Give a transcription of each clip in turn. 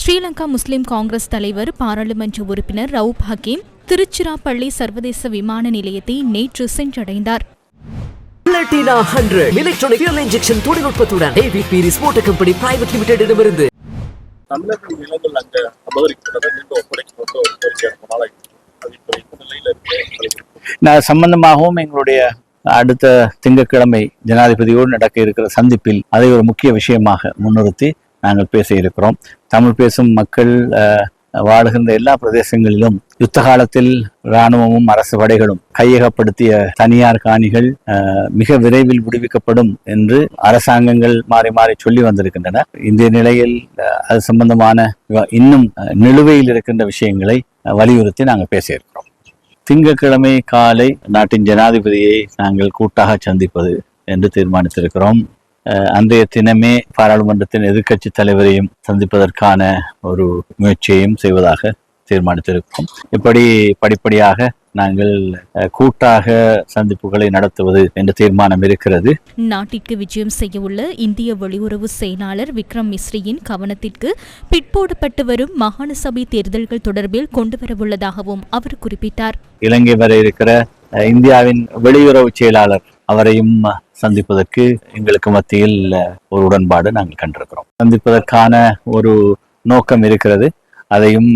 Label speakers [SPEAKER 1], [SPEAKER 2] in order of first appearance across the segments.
[SPEAKER 1] ஸ்ரீலங்கா முஸ்லிம் காங்கிரஸ் தலைவர் பாராளுமன்ற உறுப்பினர் ரவுப் ஹக்கீம் திருச்சிராப்பள்ளி சர்வதேச விமான நிலையத்தை நேற்று சென்றடைந்தார்.
[SPEAKER 2] Platina 100 electronic fuel injection தொழில்நுட்பத்துடன் AVP Motor Company Private Limited இடமிருந்து
[SPEAKER 3] தமிழக நிலங்கள் அங்க அபகரிக்கப்பட்டதை மீண்டும் ஒப்படைக்கப்பட்ட ஒரு கோரிக்கை நாளை அது இப்போ இந்த நிலையில இருக்கு.
[SPEAKER 4] சம்பந்தமாகவும் எங்களுடைய அடுத்த திங்கட்கிழமை ஜனாதிபதியோடு நடக்க இருக்கிற சந்திப்பில் அதை ஒரு முக்கிய விஷயமாக முன்னிறுத்தி நாங்கள் பேச இருக்கிறோம். தமிழ் பேசும் மக்கள் வாழுகின்ற எல்லா பிரதேசங்களிலும் யுத்த காலத்தில் இராணுவமும் அரசு படைகளும் கையகப்படுத்திய தனியார் காணிகள் மிக விரைவில் விடுவிக்கப்படும் என்று அரசாங்கங்கள் மாறி மாறி சொல்லி வந்திருக்கின்றன. இந்த நிலையில் அது சம்பந்தமான இன்னும் நிலுவையில் இருக்கின்ற விஷயங்களை வலியுறுத்தி நாங்கள் பேச இருக்கிறோம். திங்கட்கிழமை காலை நாட்டின் ஜனாதிபதியை நாங்கள் கூட்டாக சந்திப்பது என்று தீர்மானித்திருக்கிறோம். அன்றைய தினமே பாராளுமன்றத்தின் எதிர்க்கட்சி தலைவரையும் சந்திப்பதற்கான ஒரு முயற்சியையும் செய்வதாக தீர்மானித்திருக்கிறோம். இப்படி படிப்படியாக நாங்கள் கூட்டாக சந்திப்புகளை நடத்துவது என்ற தீர்மானம் இருக்கிறது.
[SPEAKER 1] நாட்டிற்கு விஜயம் செய்ய உள்ள இந்திய வெளியுறவு செயலாளர் விக்ரம் மிஸ்ரியின் கவனத்திற்கு பிற்போடப்பட்டு வரும் மாகாண சபை தேர்தல்கள் தொடர்பில் கொண்டுவரவுள்ளதாகவும் அவர் குறிப்பிட்டார்.
[SPEAKER 4] இலங்கை வர இருக்கிற இந்தியாவின் வெளியுறவு செயலாளர் அவரையும் சந்திப்பதற்கு எங்களுக்கு மத்தியில் ஒரு உடன்பாடு நாங்கள் கண்டிருக்கிறோம். சந்திப்பதற்கான ஒரு நோக்கம் இருக்கிறது. அதையும்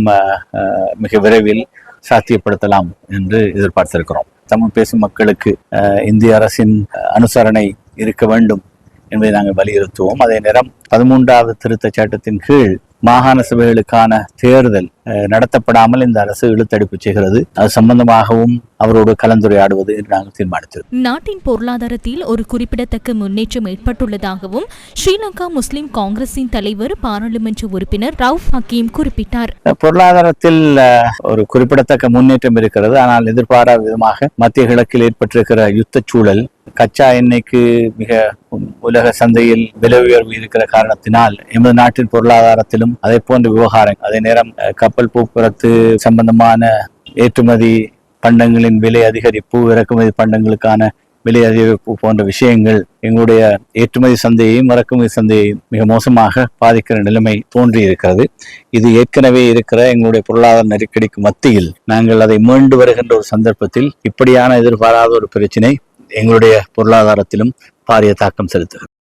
[SPEAKER 4] மிக விரைவில் சாத்தியப்படுத்தலாம் என்று எதிர்பார்த்திருக்கிறோம். தமிழ் பேசும் மக்களுக்கு இந்திய அரசின் அனுசரணை இருக்க வேண்டும் என்பதை நாங்கள் வலியுறுத்துவோம். அதே நேரம் 13வது திருத்த சட்டத்தின் கீழ் மாகாண சபைகளுக்கான தேர்தல் நடத்தப்படாமல் இந்த அரசு இழுத்தடிப்பு செய்கிறது. அது சம்பந்தமாகவும் அவரோடு கலந்துரையாடுவது என்று நாங்கள் தீர்மானித்தது.
[SPEAKER 1] நாட்டின் பொருளாதாரத்தில் ஒரு குறிப்பிடத்தக்க முன்னேற்றம் ஏற்பட்டுள்ளதாகவும் ஸ்ரீலங்கா முஸ்லிம் காங்கிரசின் தலைவர் பாராளுமன்ற உறுப்பினர் ரவுப் ஹக்கீம் குறிப்பிட்டார்.
[SPEAKER 4] பொருளாதாரத்தில் ஒரு குறிப்பிடத்தக்க முன்னேற்றம் இருக்கிறது. ஆனால் எதிர்பாராத விதமாக மத்திய கிழக்கில் ஏற்பட்டிருக்கிற யுத்த சூழல், கச்சா எண்ணெய்க்கு மிக உலக சந்தையில் விலை உயர்வு இருக்கிற காரணத்தினால் எமது நாட்டின் பொருளாதாரத்திலும் அதே போன்ற விவகாரம், அதே நேரம் கப்பல் போக்குவரத்து சம்பந்தமான ஏற்றுமதி பண்டங்களின் விலை அதிகரிப்பு, இறக்குமதி பண்டங்களுக்கான விலை அதிகரிப்பு போன்ற விஷயங்கள் எங்களுடைய ஏற்றுமதி சந்தையையும் இறக்குமதி சந்தையையும் மிக மோசமாக பாதிக்கிற நிலைமை தோன்றி இருக்கிறது. இது ஏற்கனவே இருக்கிற எங்களுடைய பொருளாதார நெருக்கடிக்கு மத்தியில் நாங்கள் அதை மீண்டு வருகின்ற ஒரு சந்தர்ப்பத்தில் இப்படியான எதிர்பாராத ஒரு பிரச்சினை எங்களுடைய பொருளாதாரத்திலும் பாரிய தாக்கம் செலுத்துகிறது.